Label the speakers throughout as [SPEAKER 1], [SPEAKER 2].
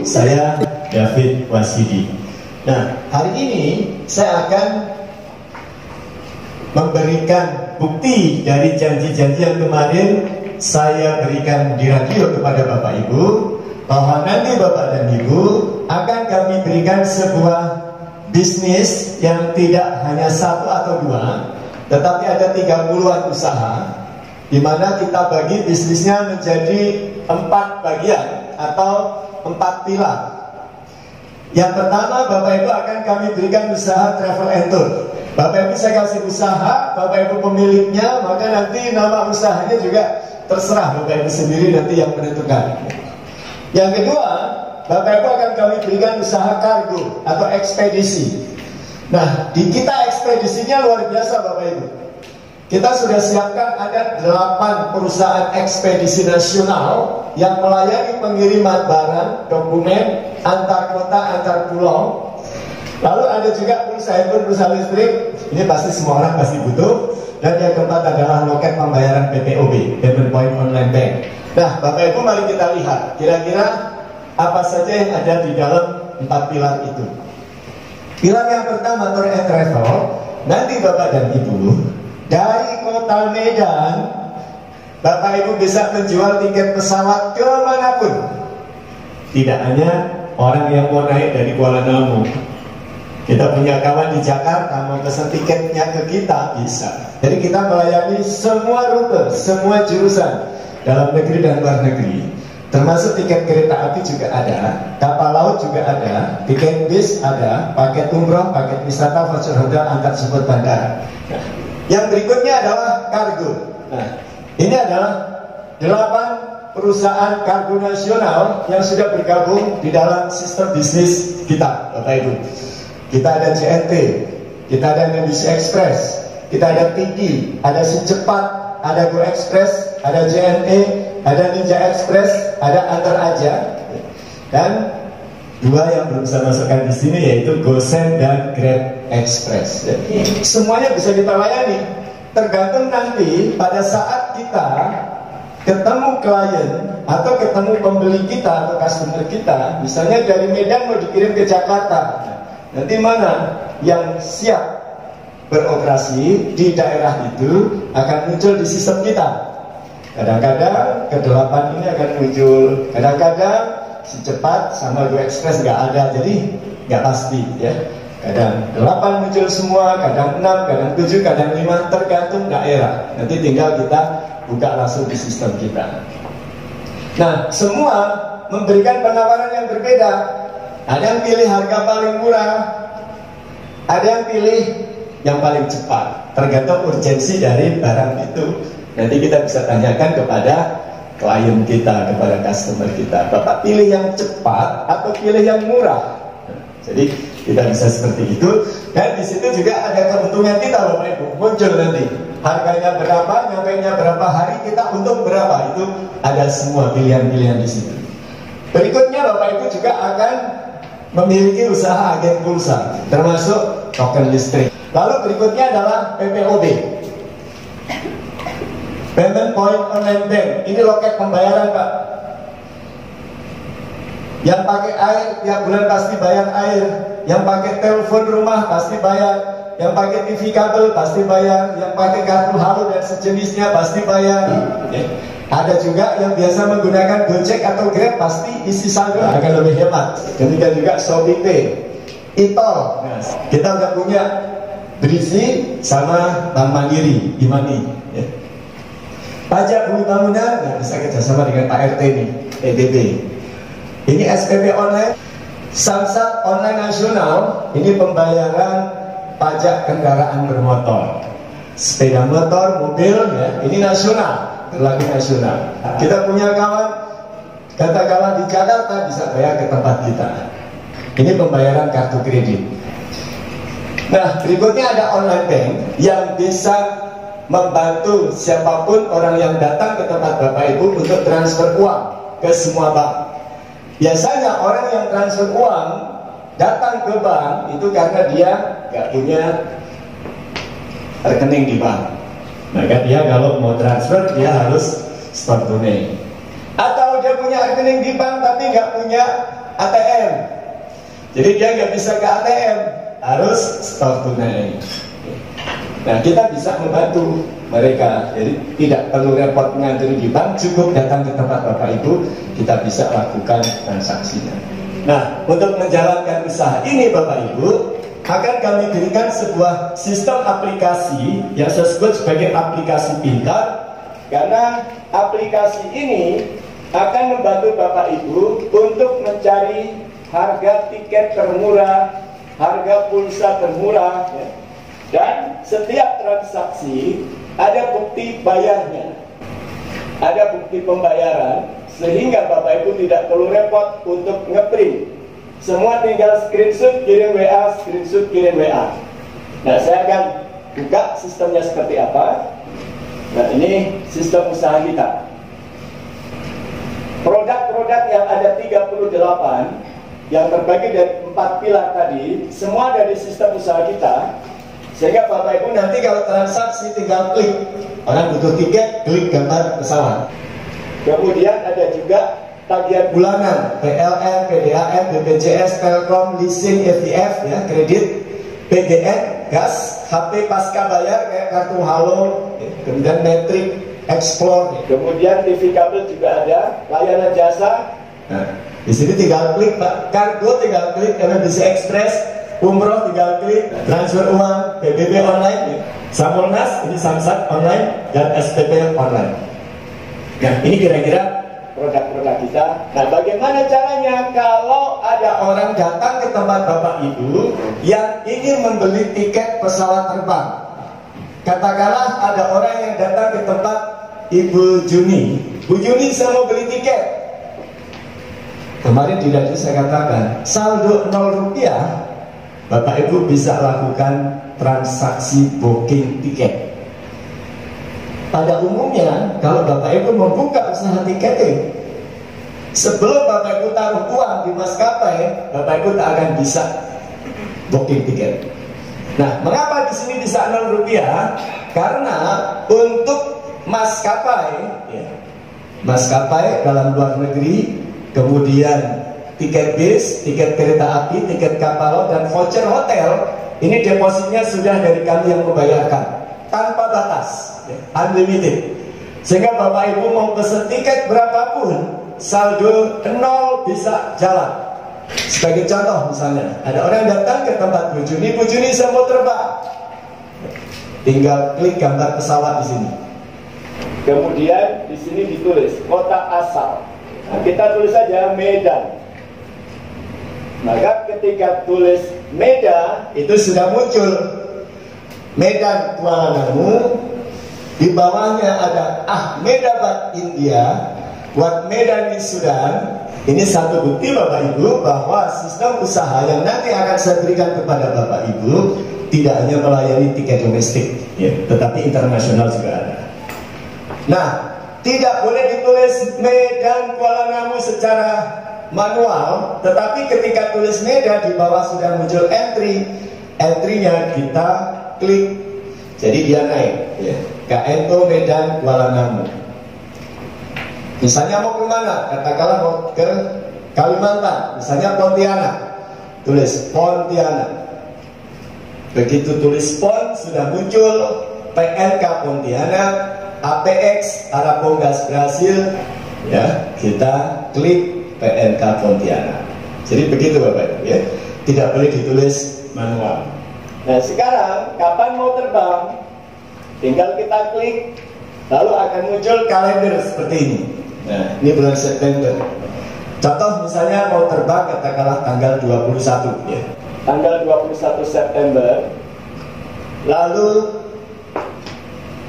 [SPEAKER 1] saya David Wasidi. Nah, hari ini saya akan memberikan bukti dari janji-janji yang kemarin saya berikan di radio kepada Bapak Ibu, bahwa nanti Bapak dan Ibu akan kami berikan sebuah bisnis yang tidak hanya satu atau dua, tetapi ada 30-an usaha, di mana kita bagi bisnisnya menjadi 4 bagian atau 4 pilar. Yang pertama, Bapak Ibu akan kami berikan usaha travel and tour. Bapak Ibu saya kasih usaha, Bapak Ibu pemiliknya, maka nanti nama usahanya juga terserah Bapak Ibu sendiri nanti yang menentukan. Yang kedua, Bapak Ibu akan kami berikan usaha kargo atau ekspedisi. Nah, di kita ekspedisinya luar biasa Bapak Ibu. Kita sudah siapkan ada 8 perusahaan ekspedisi nasional yang melayani pengiriman barang, dokumen, antar kota, antar pulau. Lalu ada juga pulsa listrik, ini pasti semua orang pasti butuh. Dan yang keempat adalah loket pembayaran PPOB, Payment Point Online Bank. Nah, Bapak Ibu mari kita lihat kira-kira apa saja yang ada di dalam 4 pilar itu. Pilar yang pertama, tour and travel. Nanti Bapak dan Ibu dari kota Medan, Bapak Ibu bisa menjual tiket pesawat ke manapun. Tidak hanya orang yang mau naik dari Kuala Namu. Kita punya kawan di Jakarta mau pesan tiketnya ke kita, bisa. Jadi kita melayani semua rute, semua jurusan dalam negeri dan luar negeri. Termasuk tiket kereta api juga ada, kapal laut juga ada, tiket bis ada, paket umroh, paket wisata, voucher hotel, antar jemput bandara. Nah, yang berikutnya adalah kargo. Nah, ini adalah 8 perusahaan kargo nasional yang sudah bergabung di dalam sistem bisnis kita, Bapak Ibu. Kita ada JNT, kita ada Indonesia Express, kita ada Tiki, ada Si Cepat, ada Go Express, ada JNE, ada Ninja Express, ada Antar Aja, dan 2 yang belum saya masukkan di sini yaitu GoSend dan Grab Express. Semuanya bisa kita layani, tergantung nanti pada saat kita ketemu klien atau ketemu pembeli kita atau customer kita, misalnya dari Medan mau dikirim ke Jakarta, nanti mana yang siap beroperasi di daerah itu akan muncul di sistem kita. Kadang-kadang ke-8 ini akan muncul, kadang-kadang Si Cepat sama Go Express nggak ada, jadi nggak pasti ya. Kadang 8 muncul semua, kadang 6, kadang 7, kadang 5, tergantung daerah. Nanti tinggal kita buka langsung di sistem kita. Nah, semua memberikan penawaran yang berbeda. Ada yang pilih harga paling murah, ada yang pilih yang paling cepat, tergantung urgensi dari barang itu. Nanti kita bisa tanyakan kepada klien kita, kepada customer kita, Bapak pilih yang cepat atau pilih yang murah? Jadi kita bisa seperti itu. Dan di situ juga ada keuntungan kita Bapak Ibu, muncul nanti harganya berapa, nyampainya berapa hari, kita untung berapa, itu ada semua pilihan-pilihan di situ. Berikutnya Bapak Ibu juga akan memiliki usaha agen pulsa, termasuk token listrik. Lalu berikutnya adalah PPOB, Payment Point Online Bank. Ini loket pembayaran Pak. Yang pakai air tiap bulan pasti bayar air, yang pakai telepon rumah pasti bayar, yang pakai TV kabel pasti bayar, yang pakai kartu halo dan sejenisnya pasti bayar. Ada juga yang biasa menggunakan Gojek atau Grab, pasti isi saldo akan lebih hemat. Demikian juga Shopee Pay, e-tol. Kita udah punya Berisi sama Bank Mandiri, Imani. Pajak bumi bangunan, nah, bisa kerjasama dengan Pak RT nih, PBB. Ini SPP online, Samsat online nasional. Ini pembayaran pajak kendaraan bermotor, sepeda motor, mobil, ya. Ini nasional, berlaku nasional. Kita punya kawan, katakanlah di Jakarta bisa bayar ke tempat kita. Ini pembayaran kartu kredit. Nah, berikutnya ada online bank yang bisa membantu siapapun orang yang datang ke tempat Bapak Ibu untuk transfer uang ke semua bank. Biasanya orang yang transfer uang datang ke bank itu karena dia nggak punya rekening di bank. Maka dia kalau mau transfer dia harus store tunai. Atau dia punya rekening di bank tapi nggak punya ATM. Jadi dia nggak bisa ke ATM, harus store tunai. Nah, kita bisa membantu mereka. Jadi tidak perlu repot ngantri di bank, cukup datang ke tempat Bapak Ibu, kita bisa lakukan transaksinya. Nah, untuk menjalankan usaha ini Bapak Ibu, akan kami berikan sebuah sistem aplikasi yang saya sebut sebagai aplikasi pintar, karena aplikasi ini akan membantu Bapak Ibu untuk mencari harga tiket termurah, harga pulsa termurah, ya. Dan setiap transaksi ada bukti bayarnya, ada bukti pembayaran, sehingga Bapak Ibu tidak perlu repot untuk ngeprint. Semua tinggal screenshot, kirim WA, screenshot, kirim WA. Nah, saya akan buka sistemnya seperti apa. Nah, ini sistem usaha kita. Produk-produk yang ada 38 yang terbagi dari 4 pilar tadi, semua dari sistem usaha kita. Sehingga Bapak Ibu nanti kalau transaksi tinggal klik. Orang butuh tiket, klik gambar pesawat. Kemudian ada juga tagihan bulanan, PLN, PDAM, BPJS, Telkom, leasing, FIF, ya, kredit, PGN, gas, HP pasca bayar kayak kartu Halo, ya, kemudian Metrik, Explore, ya. Kemudian TV kabel juga ada, layanan jasa. Nah, di sini tinggal klik, Pak. Kargo tinggal klik, MBC Express, umroh tinggal klik, transfer uang, PBB online, ya. Samulnas, ini Samsat online, dan SPP online. Nah, ini kira-kira produk-produk kita. Nah, bagaimana caranya kalau ada orang datang ke tempat Bapak Ibu yang ingin membeli tiket pesawat terbang? Katakanlah ada orang yang datang ke tempat Ibu Juni. Bu Juni, saya mau beli tiket. Kemarin di radio saya katakan, saldo 0 rupiah, Bapak Ibu bisa lakukan transaksi booking tiket. Pada umumnya, kalau Bapak Ibu membuka usaha tiketing, sebelum Bapak Ibu taruh uang di maskapai, Bapak Ibu tak akan bisa booking tiket. Nah, mengapa di sini bisa 0 rupiah? Karena untuk maskapai, ya, maskapai dalam luar negeri, kemudian tiket bis, tiket kereta api, tiket kapal laut, dan voucher hotel, ini depositnya sudah dari kami yang membayarkan tanpa batas, ya, unlimited. Sehingga Bapak Ibu mau pesen tiket berapapun, saldo 0 bisa jalan. Sebagai contoh misalnya, ada orang datang ke tempat Bu Juni, Bu Juni saya mau terbang. Tinggal klik gambar pesawat di sini. Kemudian di sini ditulis kota asal. Nah, kita tulis saja Medan. Maka ketika tulis Medan, itu sudah muncul Medan Kuala Namu. Di bawahnya ada Ahmedabad India, Wat Medan Sudan. Ini satu bukti Bapak Ibu bahwa sistem usaha yang nanti akan saya berikan kepada Bapak Ibu tidak hanya melayani tiket domestik, ya, tetapi internasional juga ada. Nah, tidak boleh ditulis Medan Kuala Namu secara manual, tetapi ketika tulis Medan di bawah sudah muncul entry-nya kita klik, jadi dia naik, ya. KNO Medan Kuala Namu. Misalnya mau kemana? Katakanlah mau ke Kalimantan, misalnya Pontianak, tulis Pontianak. Begitu tulis Pon, sudah muncul PNK Pontianak, APX Arab Gas Brasil, ya, kita klik PNK Pontianak. Jadi begitu Bapak Ibu, ya, tidak boleh ditulis manual. Nah, sekarang kapan mau terbang? Tinggal kita klik, lalu akan muncul kalender seperti ini. Nah, ini bulan September. Contoh misalnya mau terbang katakanlah tanggal 21, ya. Tanggal 21 September. Lalu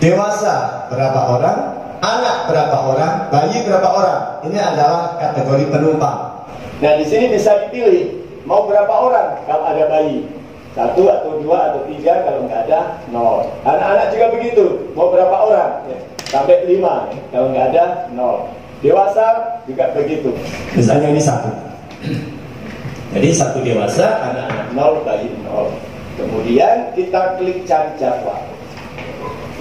[SPEAKER 1] dewasa berapa orang, anak berapa orang, bayi berapa orang. Ini adalah kategori penumpang. Nah, di sini bisa dipilih mau berapa orang kalau ada bayi. 1 atau 2 atau 3, kalau nggak ada 0. Anak-anak juga begitu, mau berapa orang, ya, sampai 5, ya. Kalau nggak ada 0. Dewasa juga begitu. Misalnya ini 1. Jadi 1 dewasa, anak-anak 0, bayi 0. Kemudian kita klik cari jadwal.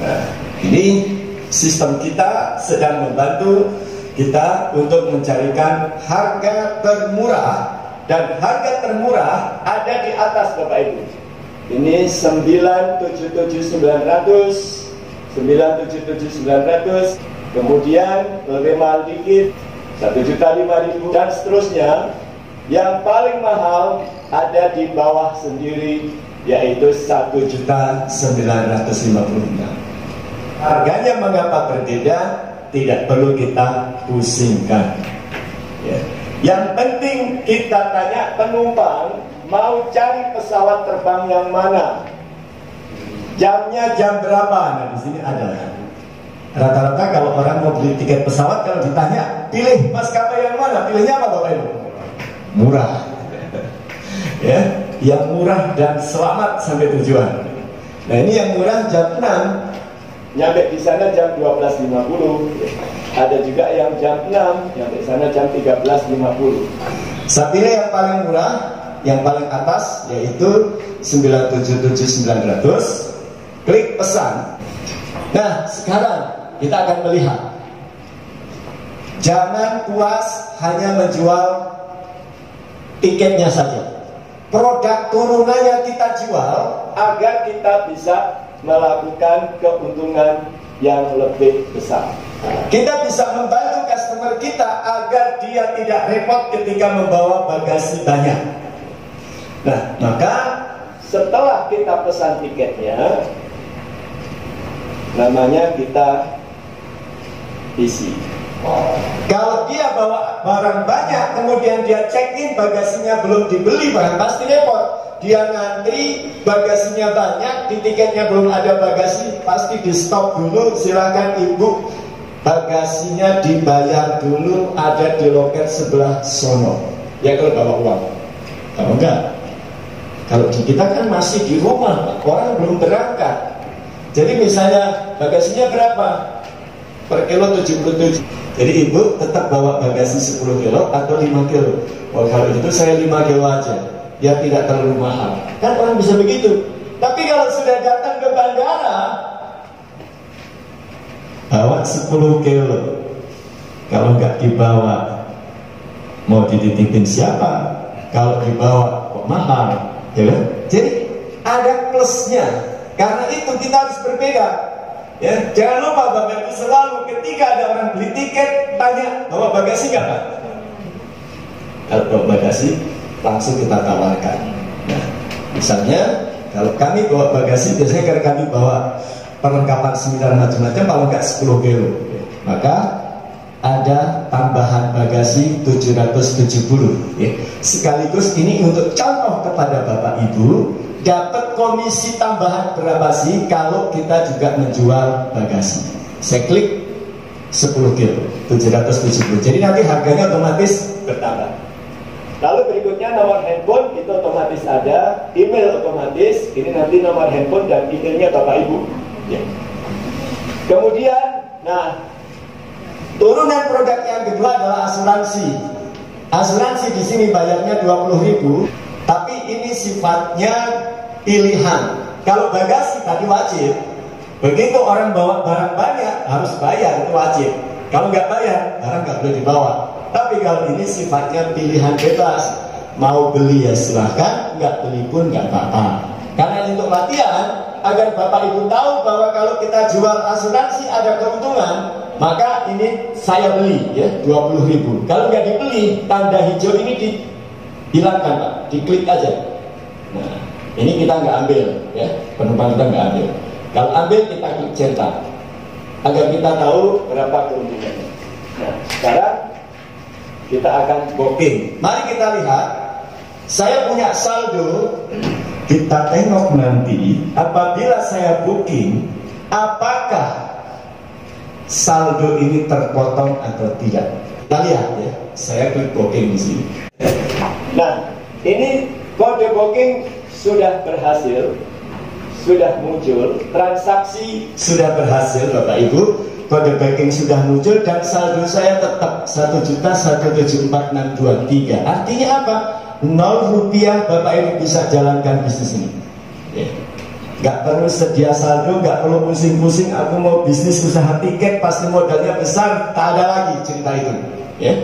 [SPEAKER 1] Nah, ini sistem kita sedang membantu kita untuk mencarikan harga termurah, dan harga termurah ada di atas Bapak Ibu. Ini 977.900, 977.900, kemudian lebih mahal dikit 1.005.000 dan seterusnya. Yang paling mahal ada di bawah sendiri, yaitu 1.950.000. Harganya mengapa berbeda? Tidak perlu kita pusingkan, ya. Yang penting kita tanya penumpang mau cari pesawat terbang yang mana, jamnya jam berapa. Nah, di sini ada. Rata-rata kalau orang mau beli tiket pesawat, kalau ditanya pilih maskapai yang mana, pilihnya apa Bapak Ibu? Murah. Ya, yang murah dan selamat sampai tujuan. Nah, ini yang murah jam 6, nyampe di sana jam 12.50. Ada juga yang jam 6, nyampe di sana jam 13.50. Saya pilih yang paling murah, yang paling atas, yaitu 977.900. Klik pesan. Nah, sekarang kita akan melihat. Jangan puas hanya menjual tiketnya saja. Produk turunannya kita jual agar kita bisa melakukan keuntungan yang lebih besar. Kita bisa membantu customer kita agar dia tidak repot ketika membawa bagasi banyak. Nah, maka setelah kita pesan tiketnya, namanya kita isi. Kalau dia bawa barang banyak, kemudian dia check-in, bagasinya belum dibeli, barang pasti repot. Dia ngantri, bagasinya banyak, di tiketnya belum ada bagasi, pasti di stop dulu. Silakan ibu, bagasinya dibayar dulu, ada di loket sebelah sono. Ya kalau bawa uang. Kalau enggak, kalau di kita kan masih di rumah, orang belum berangkat. Jadi misalnya bagasinya berapa? Per kilo 77. Jadi ibu tetap bawa bagasi 10 kilo atau 5 kilo. Oh, kalau itu saya 5 kilo aja, ya tidak terlalu mahal. Kan orang bisa begitu. Tapi kalau sudah datang ke bandara, bawa 10 kilo. Kalau nggak dibawa, mau dititipin siapa? Kalau dibawa kok mahal, ya kan? Jadi ada plusnya. Karena itu kita harus berbeda. Ya, jangan lupa Bapak Ibu selalu ketika ada orang beli tiket tanya bawa bagasi nggak Pak? Kalau bawa bagasi langsung kita tawarkan. Nah, misalnya kalau kami bawa bagasi, biasanya karena kami bawa perlengkapan seminar macam-macam, kalau nggak 10 kilo, maka ada tambahan bagasi 770. Ya. Sekaligus ini untuk contoh kepada Bapak Ibu, dapat komisi tambahan berapa sih kalau kita juga menjual bagasi. Saya klik 10 kilo 770. Jadi nanti harganya otomatis bertambah. Lalu berikutnya nomor handphone itu otomatis ada, email otomatis. Ini nanti nomor handphone dan emailnya Bapak Ibu. Ya. Kemudian, nah, turunan produk yang kedua adalah asuransi. Asuransi di sini bayarnya 20.000. Tapi ini sifatnya pilihan. Kalau bagasi tadi wajib. Begitu orang bawa barang banyak harus bayar, itu wajib. Kalau nggak bayar, barang nggak boleh dibawa. Tapi kalau ini sifatnya pilihan bebas. Mau beli ya silahkan, nggak beli pun nggak apa-apa. Karena untuk latihan, agar Bapak Ibu tahu bahwa kalau kita jual asuransi ada keuntungan, maka ini saya beli ya 20.000. Kalau nggak dibeli, tanda hijau ini hilangkan Pak, diklik aja. Nah, ini kita nggak ambil ya, penumpang kita nggak ambil. Kalau ambil kita klik cetak, agar kita tahu berapa keuntungannya. Nah, sekarang kita akan booking. Mari kita lihat. Saya punya saldo. Kita tengok nanti apabila saya booking, apakah saldo ini terpotong atau tidak. Kita lihat ya. Saya klik booking di sini. Nah, ini kode booking sudah berhasil, sudah muncul, transaksi sudah berhasil Bapak Ibu, kode booking sudah muncul dan saldo saya tetap 1.174.623. Artinya apa? 0 rupiah Bapak Ibu bisa jalankan bisnis ini. Ya. Nggak perlu sedia saldo, nggak perlu pusing-pusing. Aku mau bisnis usaha tiket, pasti modalnya besar. Tak ada lagi cerita itu. Ya.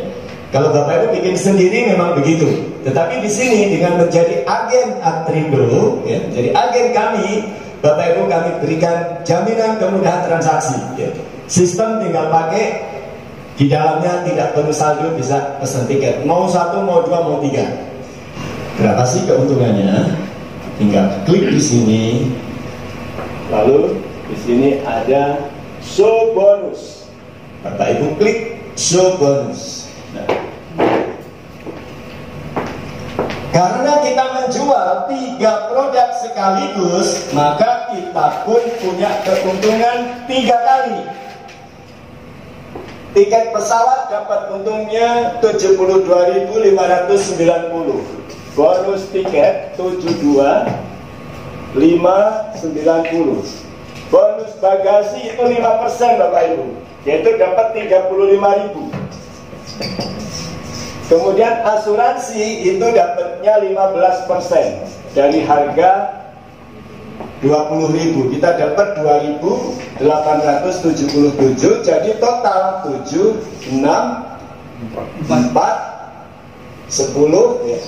[SPEAKER 1] Kalau Bapak Ibu bikin sendiri memang begitu. Tetapi di sini dengan menjadi agen Atrindo, ya, jadi agen kami, Bapak Ibu kami berikan jaminan kemudahan transaksi. Ya. Sistem tinggal pakai, di dalamnya tidak perlu saldo, bisa pesan tiket. Mau satu, mau dua, mau tiga. Berapa sih keuntungannya? Tinggal klik di sini. Lalu di sini ada show bonus. Bapak Ibu klik show bonus. Nah, karena kita menjual 3 produk sekaligus, maka kita pun punya keuntungan 3 kali. Tiket pesawat dapat untungnya 72.590. Bonus tiket 72.590. Bonus bagasi itu 5% Bapak Ibu, yaitu dapat 35.000. Kemudian asuransi itu dapatnya 15% dari harga 20.000, kita dapat 2.877. Jadi total 7, 6, 4, 10 ya.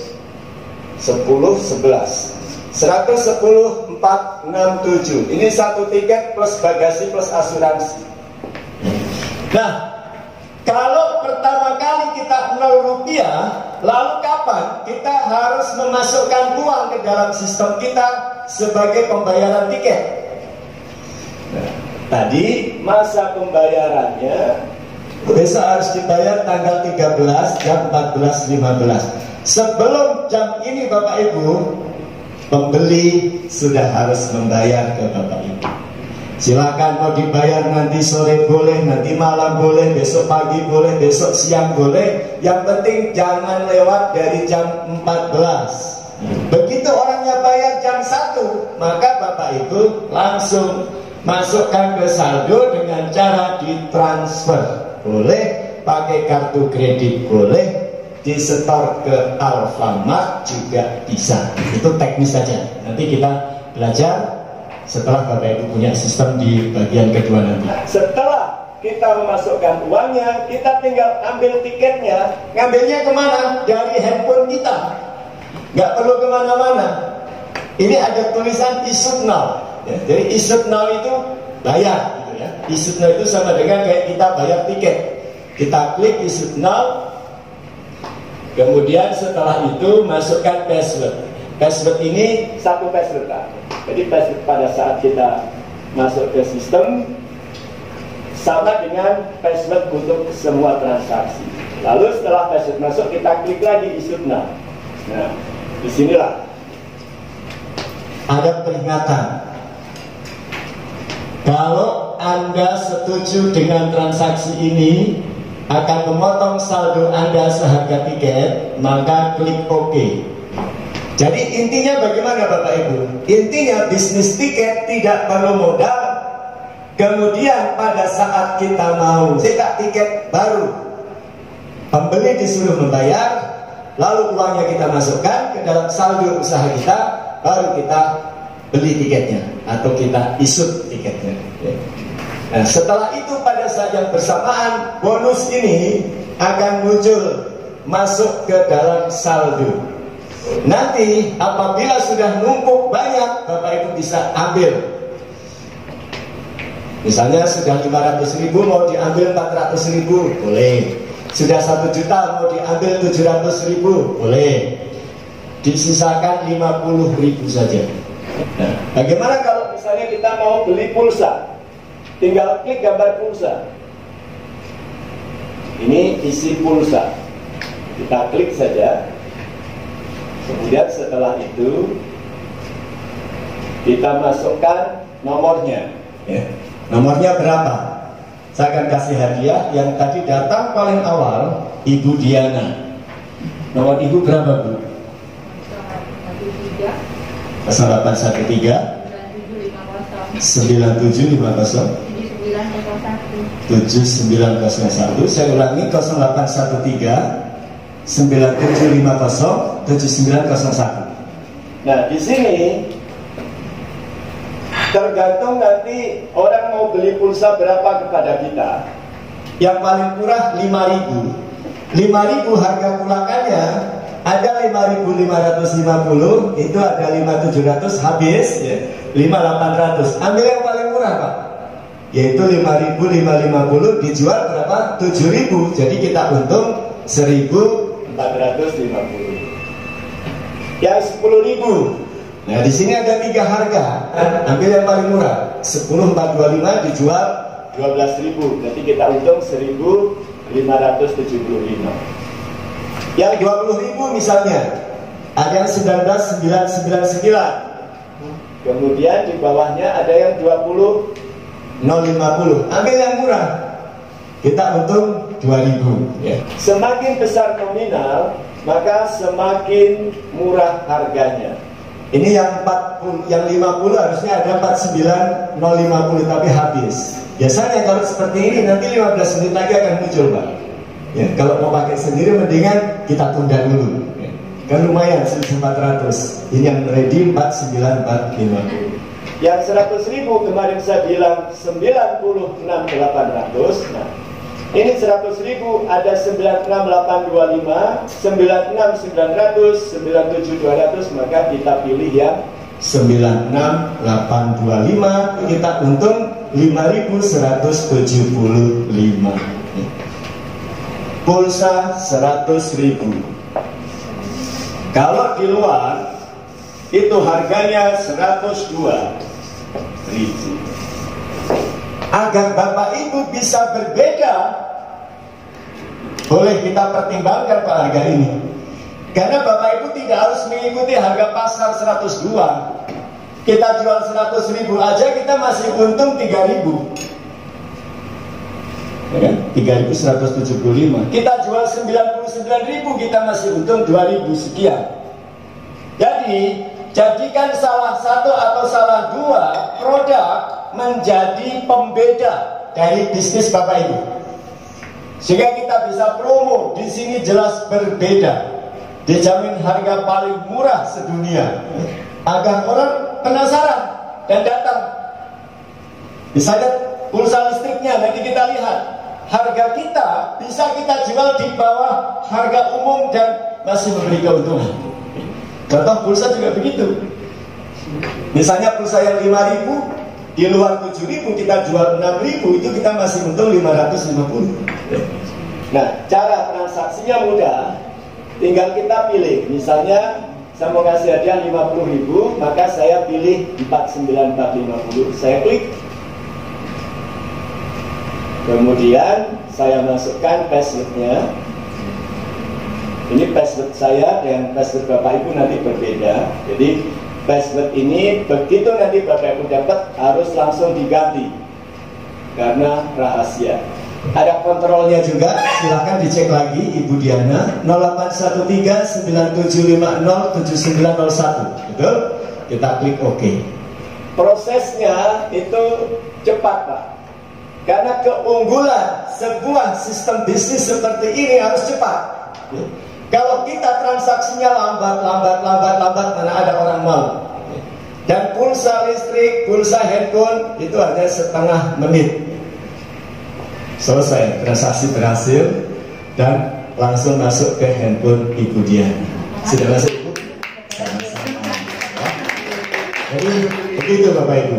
[SPEAKER 1] 10, 11 110, 4, 6, 7. Ini satu tiket plus bagasi plus asuransi. Nah, kalau pertama kali kita 0 rupiah, lalu kapan kita harus memasukkan uang ke dalam sistem kita sebagai pembayaran tiket? Nah, tadi masa pembayarannya besok harus dibayar tanggal 13 jam 14.15. Sebelum jam ini Bapak Ibu, pembeli sudah harus membayar ke Bapak Ibu. Silakan mau dibayar nanti sore boleh, nanti malam boleh, besok pagi boleh, besok siang boleh. Yang penting jangan lewat dari jam 14. Begitu orangnya bayar jam 1, maka Bapak Ibu langsung masukkan ke saldo dengan cara ditransfer. Boleh pakai kartu kredit, boleh disetor ke Alfamart juga bisa. Itu teknis saja. Nanti kita belajar setelah Bapak Ibu punya sistem di bagian kedua nanti. Setelah kita memasukkan uangnya, kita tinggal ambil tiketnya. Ngambilnya kemana? Dari handphone kita. Nggak perlu kemana-mana. Ini ada tulisan issued now. Ya, jadi issued now itu bayar. Gitu ya. Issued now itu sama dengan kayak kita bayar tiket. Kita klik issued now. Kemudian setelah itu masukkan password. Password ini satu password Pak. Jadi password pada saat kita masuk ke sistem sama dengan password untuk semua transaksi. Lalu setelah password masuk, kita klik lagi issued now. Nah, disinilah ada peringatan. Kalau Anda setuju dengan transaksi ini akan memotong saldo Anda seharga tiket, maka klik OK. Jadi intinya bagaimana Bapak Ibu? Intinya bisnis tiket tidak perlu modal. Kemudian pada saat kita mau cetak tiket baru, pembeli disuruh membayar, lalu uangnya kita masukkan ke dalam saldo usaha kita, baru kita beli tiketnya atau kita issued tiketnya. Nah, setelah itu pada saat yang bersamaan bonus ini akan muncul masuk ke dalam saldo. Nanti apabila sudah numpuk banyak, Bapak Ibu bisa ambil. Misalnya sudah 500.000 mau diambil 400.000, boleh. Sudah 1 juta mau diambil 700.000, boleh. Disisakan 50.000 saja. Nah, bagaimana kalau misalnya kita mau beli pulsa? Tinggal klik gambar pulsa. Ini isi pulsa. Kita klik saja. Kemudian setelah itu kita masukkan nomornya. Ya. Nomornya berapa? Saya akan kasih hadiah. Yang tadi datang paling awal Ibu Diana. Nomor Ibu berapa Bu? 0813 9750 7901. Saya ulangi 0813 9750 7901. Nah, di sini
[SPEAKER 2] Tergantung nanti orang mau beli pulsa berapa kepada kita.
[SPEAKER 1] Yang paling murah 5.000. 5.000 harga pulakannya ada 5.550, itu ada 5.700 habis ya. 5.800. Ambil yang paling murah, Pak. Yaitu 5.550 dijual berapa? 7.000. Jadi kita untung 1.450. Yang 10.000. Nah, di sini ada 3 harga. Ambil yang paling murah. 10.425 dijual
[SPEAKER 2] 12.000. Jadi kita untung 1.575.
[SPEAKER 1] Yang 20.000 misalnya ada yang 19.999.
[SPEAKER 2] Kemudian di bawahnya ada yang
[SPEAKER 1] 20.050. Ambil yang murah. Kita untung 2.000 ya.
[SPEAKER 2] Semakin besar nominal, maka semakin murah harganya.
[SPEAKER 1] Ini yang 40, yang 50 harusnya ada 49.050 tapi habis. Biasanya kalau seperti ini nanti 15 menit lagi akan muncul, Pak. Ya, kalau mau pakai sendiri mendingan kita tunda dulu. Ya. Kan lumayan 1.400. Ini yang ready 49.450.
[SPEAKER 2] Yang 100.000 kemarin saya bilang 96.800. Nah, ini 100.000 ada 96.825, 96.900, 97.200, maka kita pilih yang
[SPEAKER 1] 96.825. Kita untung 5.175. Pulsa 100.000. Kalau di luar itu harganya 102.000. Agar Bapak Ibu bisa berbeda, boleh kita pertimbangkan Pak harga ini. Karena Bapak Ibu tidak harus mengikuti harga pasar 102. Kita jual 100.000 aja kita masih untung 3.000. Ya, 3.175. Kita jual 99.000 kita masih untung 2.000 sekian. Jadi jadikan salah satu atau salah dua produk menjadi pembeda dari bisnis Bapak Ibu, sehingga kita bisa promo di sini jelas berbeda, dijamin harga paling murah sedunia, agar orang penasaran dan datang. Misalnya pulsa listriknya nanti kita lihat harga kita bisa kita jual di bawah harga umum dan masih memberi keuntungan. Contoh pulsa juga begitu. Misalnya pulsa yang 5.000 di luar 7.000 kita jual 6.000, itu kita masih untung 550.
[SPEAKER 2] Nah, cara transaksinya mudah. Tinggal kita pilih. Misalnya saya mau kasih hadiah 50.000, maka saya pilih 49450. Saya klik. Kemudian saya masukkan passwordnya. Ini password saya dan password Bapak Ibu nanti berbeda. Jadi password ini begitu nanti Bapak Ibu dapat harus langsung diganti karena rahasia.
[SPEAKER 1] Ada kontrolnya juga, silahkan dicek lagi Ibu Diana. 081397507901. Betul? Kita klik OK.
[SPEAKER 2] Prosesnya itu cepat, Pak. Karena keunggulan sebuah sistem bisnis seperti ini harus cepat. Kalau kita transaksinya lambat, mana ada orang mau. Dan pulsa listrik, pulsa handphone itu hanya setengah menit. Selesai, transaksi berhasil dan langsung masuk ke handphone Ibu Diana. Sudah masuk Ibu? Sama-sama. Jadi begitu Bapak Ibu.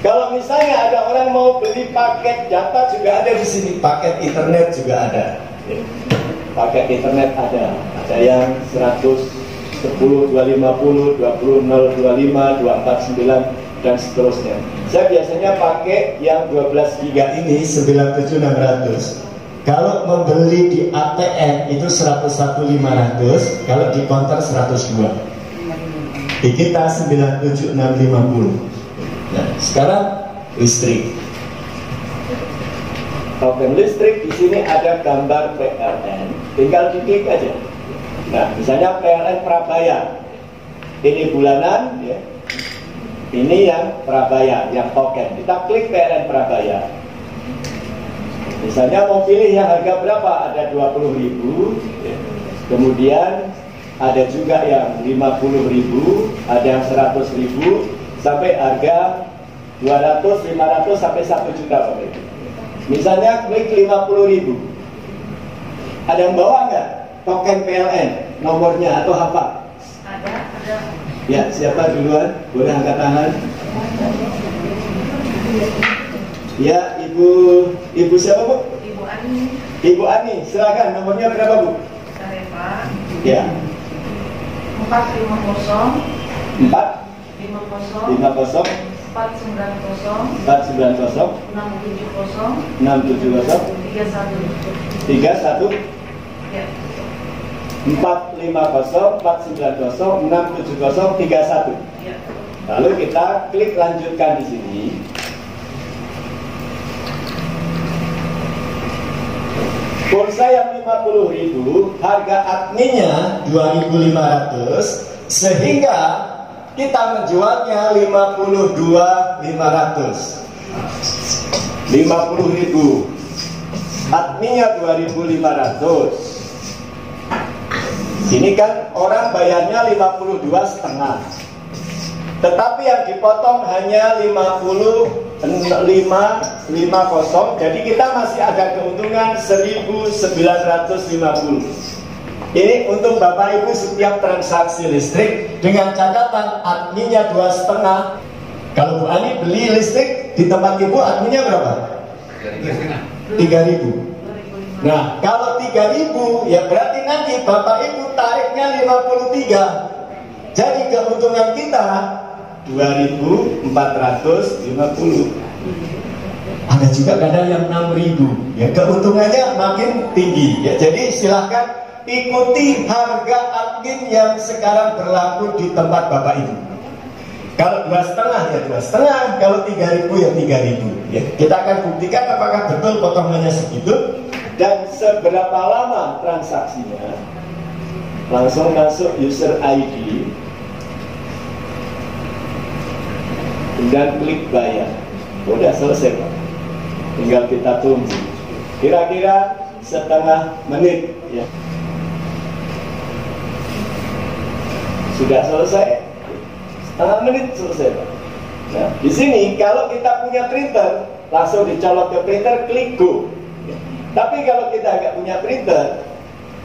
[SPEAKER 2] Kalau misalnya ada orang mau beli paket data juga ada di sini,
[SPEAKER 1] paket internet juga ada.
[SPEAKER 2] Paket internet ada yang 110, 250, 20, 025, 249 dan seterusnya. Saya biasanya pakai yang 12 giga
[SPEAKER 1] ini 97600. Kalau membeli di ATM itu 101.500, kalau di counter 102. Di kita 97650. Nah, sekarang listrik.
[SPEAKER 2] Token listrik di sini ada gambar PLN, tinggal diklik aja. Nah, misalnya PLN Prabayar, ini bulanan, ya. Ini yang Prabayar, yang token. Kita klik PLN Prabayar. Misalnya mau pilih yang harga berapa? Ada 20.000, ya. Kemudian ada juga yang 50.000, ada yang 100.000. sampai harga 200, 500 sampai 1 juta Bapak Ibu. Misalnya klik 50.000. Ada yang bawa nggak token PLN nomornya atau hafal?
[SPEAKER 3] Ada.
[SPEAKER 2] Ya, siapa duluan? Boleh angkat tangan. Ya, Ibu siapa Bu?
[SPEAKER 3] Ibu Ani.
[SPEAKER 2] Ibu Ani, silakan nomornya berapa Bu?
[SPEAKER 3] Sareva.
[SPEAKER 2] Ya.
[SPEAKER 3] 450
[SPEAKER 2] 4
[SPEAKER 3] 50
[SPEAKER 2] 50
[SPEAKER 3] 490
[SPEAKER 2] 490
[SPEAKER 3] 670
[SPEAKER 2] 670
[SPEAKER 3] 31.
[SPEAKER 2] 31
[SPEAKER 3] Ya.
[SPEAKER 2] 450 490 670 31.
[SPEAKER 3] Ya.
[SPEAKER 2] Lalu kita klik lanjutkan di sini. Pulsa yang 50.000, harga adminnya 2.500, sehingga kita menjualnya 52.500. 50.000, adminnya 2.500. Ini kan orang bayarnya 52,5. Tetapi yang dipotong hanya 50, jadi kita masih ada keuntungan 1.950. Ini untuk Bapak Ibu setiap transaksi listrik dengan catatan adminnya 2,5. Kalau Bu Ani beli listrik di tempat Ibu adminnya berapa? 3.000. Nah, kalau 3.000 ya berarti nanti Bapak Ibu tariknya 53. Jadi keuntungan kita 2.450. Ada juga kadang yang 6.000. Ya, keuntungannya makin tinggi. Ya, jadi silahkan ikuti harga admin yang sekarang berlaku di tempat Bapak Ibu. Kalau 2,5 ya 2,5, kalau 3.000 ya 3.000. Ya, kita akan buktikan apakah betul potongannya segitu dan seberapa lama transaksinya. Langsung masuk user ID. Dan klik bayar. Udah selesai Pak. Tinggal kita tunggu. Kira-kira setengah menit ya. Sudah selesai. Setengah menit selesai Pak. Nah, di sini kalau kita punya printer, langsung dicolok ke printer, klik go. Tapi kalau kita nggak punya printer,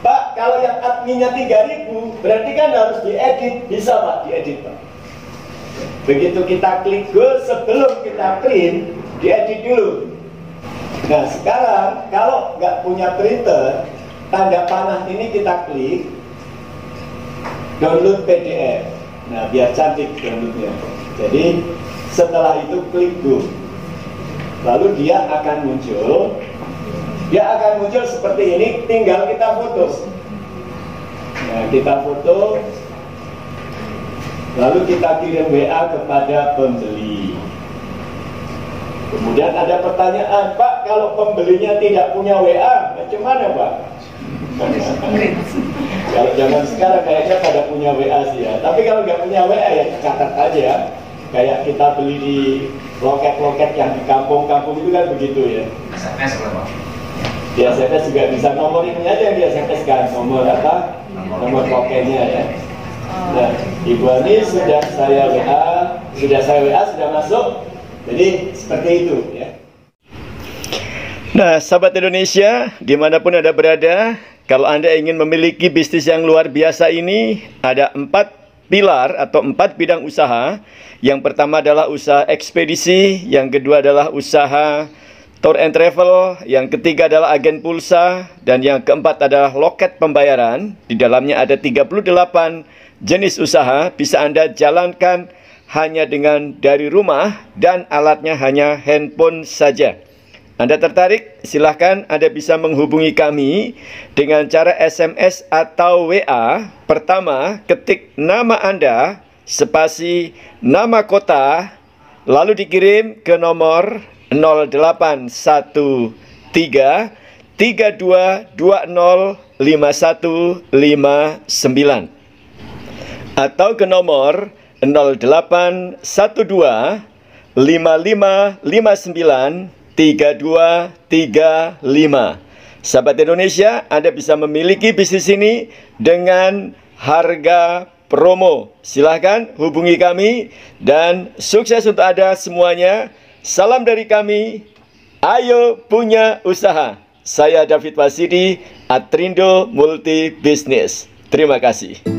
[SPEAKER 2] Pak, kalau yang adminnya 3.000, berarti kan harus diedit. Bisa Pak, diedit Pak. Begitu kita klik go, sebelum kita print, diedit dulu. Nah sekarang kalau nggak punya printer, tanda panah ini kita klik, download PDF. Nah biar cantik downloadnya. Jadi setelah itu klik go, lalu dia akan muncul. Dia akan muncul seperti ini, tinggal kita foto. Nah kita foto, lalu kita kirim WA kepada pembeli. Kemudian ada pertanyaan, Pak, kalau pembelinya tidak punya WA, bagaimana Pak? Kalau zaman sekarang kayaknya pada punya WA sih ya. Tapi kalau nggak punya WA ya catat aja ya. Kayak kita beli di loket-loket yang di kampung-kampung itu kan begitu ya.
[SPEAKER 4] SMS berapa?
[SPEAKER 2] Di SMS juga bisa, nomor ini aja yang di SMS kan, nomor apa? Nomor tokennya ya. Nah, Ibu Ani sudah saya WA, sudah masuk. Jadi seperti itu ya.
[SPEAKER 5] Nah, sahabat Indonesia, dimanapun Anda berada, kalau Anda ingin memiliki bisnis yang luar biasa ini, ada 4 pilar atau 4 bidang usaha. Yang pertama adalah usaha ekspedisi, yang kedua adalah usaha tour and travel, yang ketiga adalah agen pulsa, dan yang keempat adalah loket pembayaran. Di dalamnya ada 38 jenis usaha, bisa Anda jalankan hanya dengan dari rumah dan alatnya hanya handphone saja. Anda tertarik? Silahkan Anda bisa menghubungi kami dengan cara SMS atau WA. Pertama, ketik nama Anda, spasi nama kota, lalu dikirim ke nomor 0813 32205159 atau ke nomor 0812 5559 3235. Sahabat Indonesia, Anda bisa memiliki bisnis ini dengan harga promo. Silahkan hubungi kami dan sukses untuk Anda semuanya. Salam dari kami, ayo punya usaha. Saya David Wasidi, Atrindo Multi Business. Terima kasih.